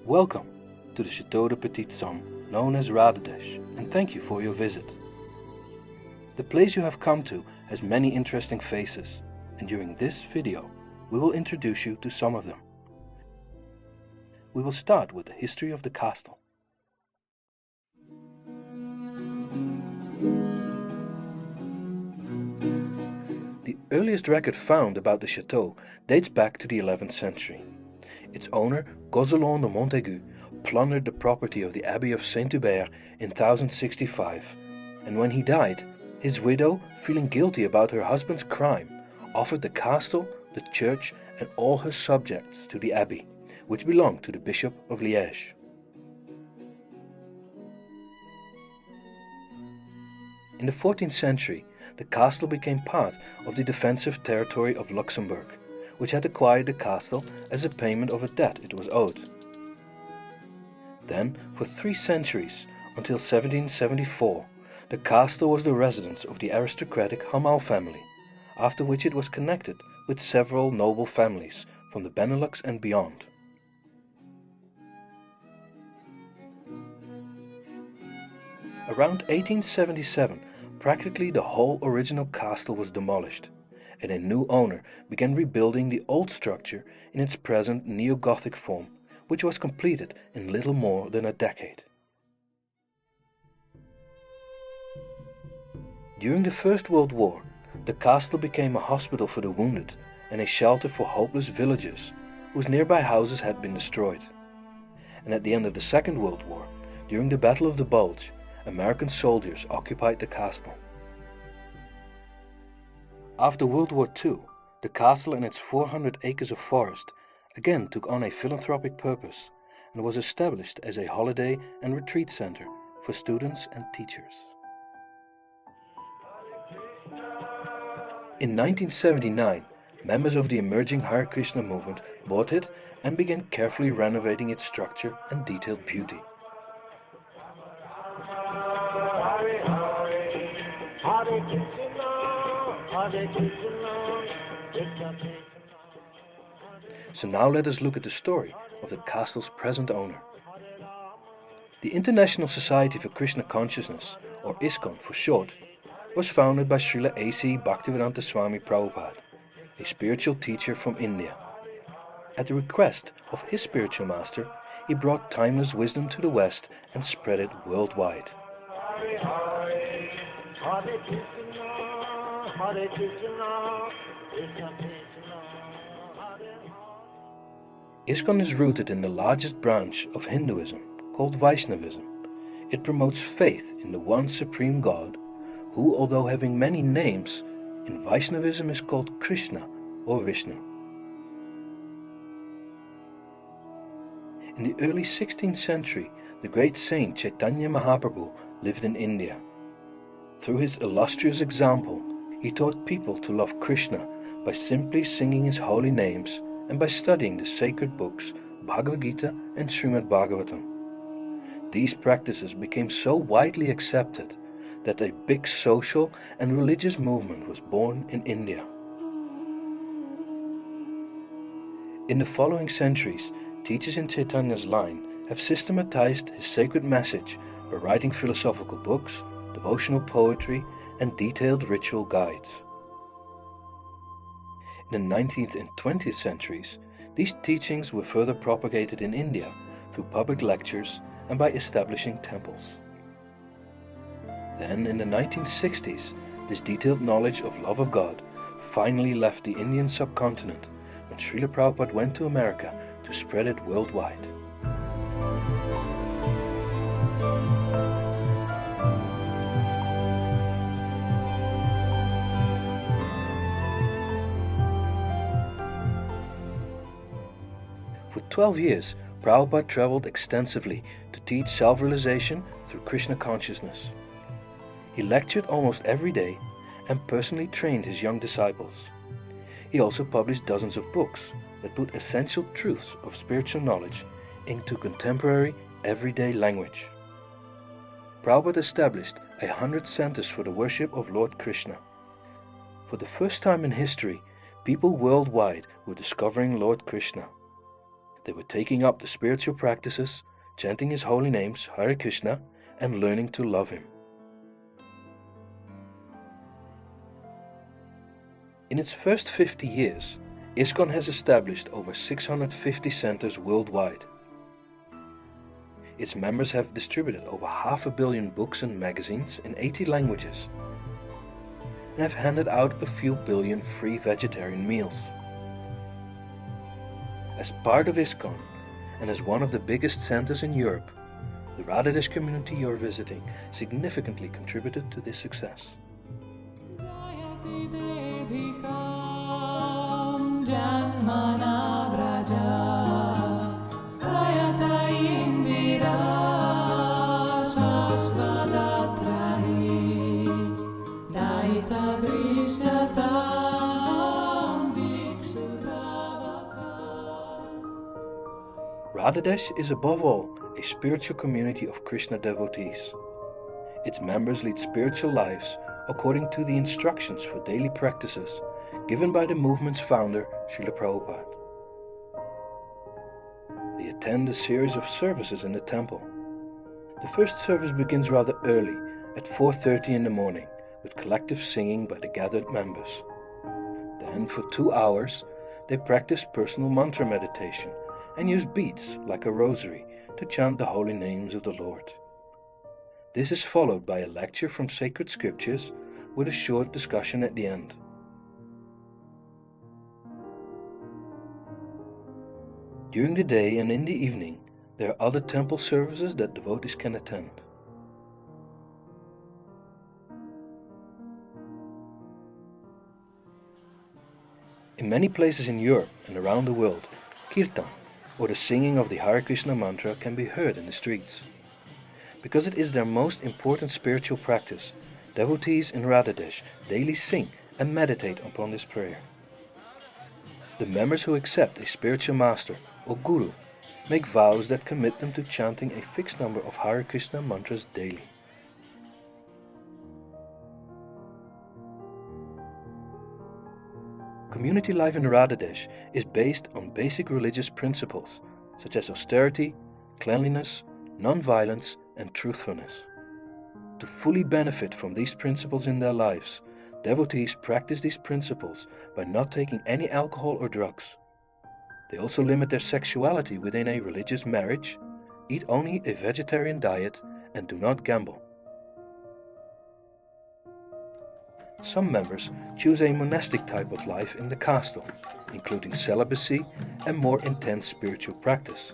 Welcome to the Château de Petite Somme, known as Radhadesh, and thank you for your visit. The place you have come to has many interesting faces, and during this video we will introduce you to some of them. We will start with the history of the castle. The earliest record found about the chateau dates back to the 11th century. Its owner, Gozolon de Montaigu, plundered the property of the Abbey of Saint-Hubert in 1065, and when he died, his widow, feeling guilty about her husband's crime, offered the castle, the church, and all her subjects to the abbey, which belonged to the Bishop of Liège. In the 14th century, the castle became part of the defensive territory of Luxembourg, which had acquired the castle as a payment of a debt it was owed. Then, for 3 centuries, until 1774, the castle was the residence of the aristocratic Hamel family, after which it was connected with several noble families from the Benelux and beyond. Around 1877, practically the whole original castle was demolished, and a new owner began rebuilding the old structure in its present neo-Gothic form, which was completed in little more than a decade. During the First World War, the castle became a hospital for the wounded and a shelter for hopeless villagers whose nearby houses had been destroyed. And at the end of the Second World War, during the Battle of the Bulge, American soldiers occupied the castle. After World War II, the castle and its 400 acres of forest again took on a philanthropic purpose and was established as a holiday and retreat center for students and teachers. In 1979, members of the emerging Hare Krishna movement bought it and began carefully renovating its structure and detailed beauty. So now let us look at the story of the castle's present owner. The International Society for Krishna Consciousness, or ISKCON for short, was founded by Srila A.C. Bhaktivedanta Swami Prabhupada, a spiritual teacher from India. At the request of his spiritual master, he brought timeless wisdom to the West and spread it worldwide. ISKCON is rooted in the largest branch of Hinduism, called Vaishnavism. It promotes faith in the one supreme God, who, although having many names, in Vaishnavism is called Krishna or Vishnu. In the early 16th century, the great saint Chaitanya Mahaprabhu lived in India. Through his illustrious example, he taught people to love Krishna by simply singing his holy names and by studying the sacred books Bhagavad Gita and Srimad Bhagavatam. These practices became so widely accepted that a big social and religious movement was born in India. In the following centuries, teachers in Chaitanya's line have systematized his sacred message by writing philosophical books, devotional poetry, and detailed ritual guides. In the 19th and 20th centuries, these teachings were further propagated in India through public lectures and by establishing temples. Then, in the 1960s, this detailed knowledge of love of God finally left the Indian subcontinent when Srila Prabhupada went to America to spread it worldwide. For 12 years, Prabhupada traveled extensively to teach self-realization through Krishna Consciousness. He lectured almost every day and personally trained his young disciples. He also published dozens of books that put essential truths of spiritual knowledge into contemporary, everyday language. Prabhupada established 100 centers for the worship of Lord Krishna. For the first time in history, people worldwide were discovering Lord Krishna. They were taking up the spiritual practices, chanting his holy names, Hare Krishna, and learning to love him. In its first 50 years, ISKCON has established over 650 centers worldwide. Its members have distributed over 500 million books and magazines in 80 languages and have handed out a few billion free vegetarian meals. As part of ISKCON and as one of the biggest centers in Europe, the Radhadesh community you're visiting significantly contributed to this success. Radhadesh is above all a spiritual community of Krishna devotees. Its members lead spiritual lives according to the instructions for daily practices given by the movement's founder, Srila Prabhupada. They attend a series of services in the temple. The first service begins rather early, at 4:30 in the morning, with collective singing by the gathered members. Then, for 2 hours, they practice personal mantra meditation and use beads like a rosary to chant the holy names of the Lord. This is followed by a lecture from sacred scriptures with a short discussion at the end. During the day and in the evening, there are other temple services that devotees can attend. In many places in Europe and around the world, Kirtan, or the singing of the Hare Krishna mantra, can be heard in the streets. Because it is their most important spiritual practice, devotees in Radhadesh daily sing and meditate upon this prayer. The members who accept a spiritual master or guru make vows that commit them to chanting a fixed number of Hare Krishna mantras daily. Community life in Radhadesh is based on basic religious principles such as austerity, cleanliness, non-violence, and truthfulness. To fully benefit from these principles in their lives, devotees practice these principles by not taking any alcohol or drugs. They also limit their sexuality within a religious marriage, eat only a vegetarian diet, and do not gamble. Some members choose a monastic type of life in the castle, including celibacy and more intense spiritual practice,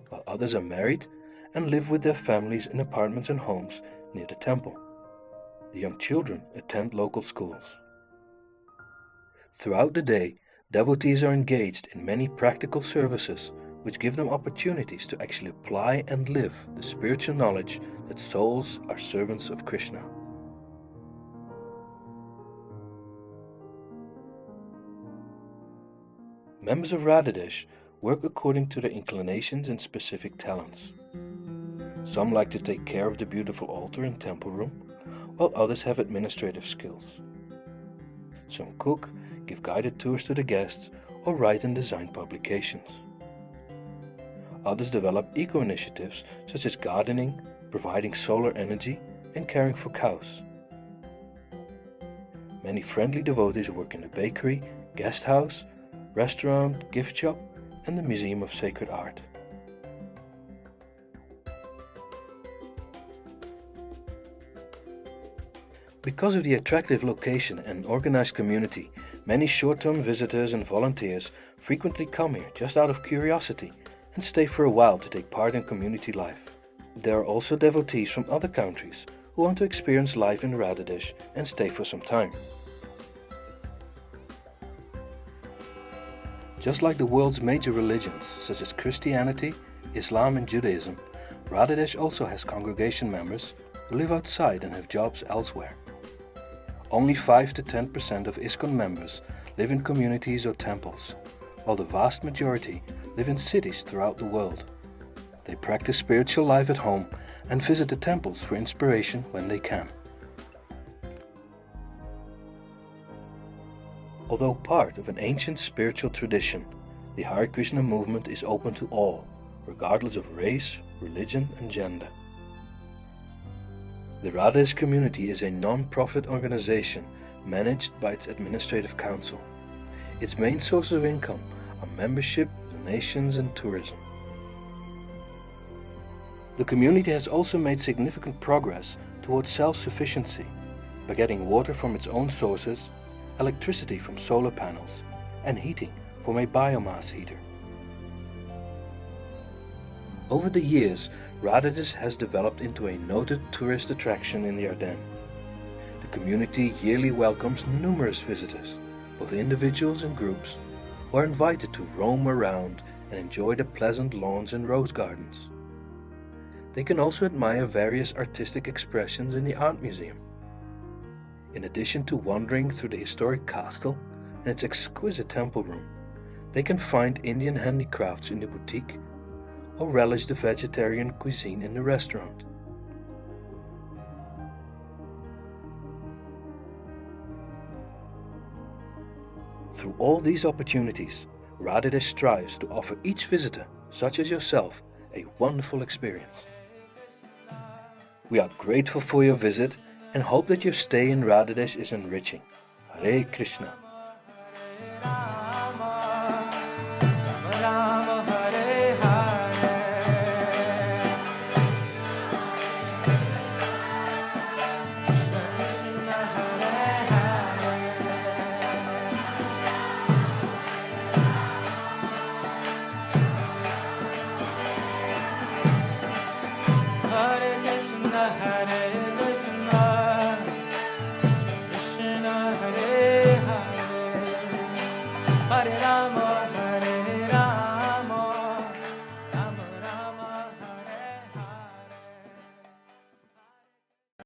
while others are married and live with their families in apartments and homes near the temple. The young children attend local schools. Throughout the day, devotees are engaged in many practical services which give them opportunities to actually apply and live the spiritual knowledge that souls are servants of Krishna. Members of Radhadesh work according to their inclinations and specific talents. Some like to take care of the beautiful altar and temple room, while others have administrative skills. Some cook, give guided tours to the guests, or write and design publications. Others develop eco-initiatives such as gardening, providing solar energy, and caring for cows. Many friendly devotees work in the bakery, guest house, restaurant, gift shop, and the Museum of Sacred Art. Because of the attractive location and organized community, many short-term visitors and volunteers frequently come here just out of curiosity and stay for a while to take part in community life. There are also devotees from other countries who want to experience life in Radhadesh and stay for some time. Just like the world's major religions such as Christianity, Islam and Judaism, Radhadesh also has congregation members who live outside and have jobs elsewhere. Only 5 to 10% of ISKCON members live in communities or temples, while the vast majority live in cities throughout the world. They practice spiritual life at home and visit the temples for inspiration when they can. Although part of an ancient spiritual tradition, The Hare Krishna movement is open to all, regardless of race, religion and gender. The Radhadesh Community is a non-profit organization managed by its administrative council. Its main sources of income are membership, donations and tourism. The community has also made significant progress towards self-sufficiency by getting water from its own sources, electricity from solar panels, and heating from a biomass heater. Over the years, Radhadesh has developed into a noted tourist attraction in the Ardennes. The community yearly welcomes numerous visitors, both individuals and groups, who are invited to roam around and enjoy the pleasant lawns and rose gardens. They can also admire various artistic expressions in the art museum. In addition to wandering through the historic castle and its exquisite temple room, they can find Indian handicrafts in the boutique or relish the vegetarian cuisine in the restaurant. Through all these opportunities, Radhadesh strives to offer each visitor, such as yourself, a wonderful experience. We are grateful for your visit and hope that your stay in Radhadesh is enriching. Hare Krishna.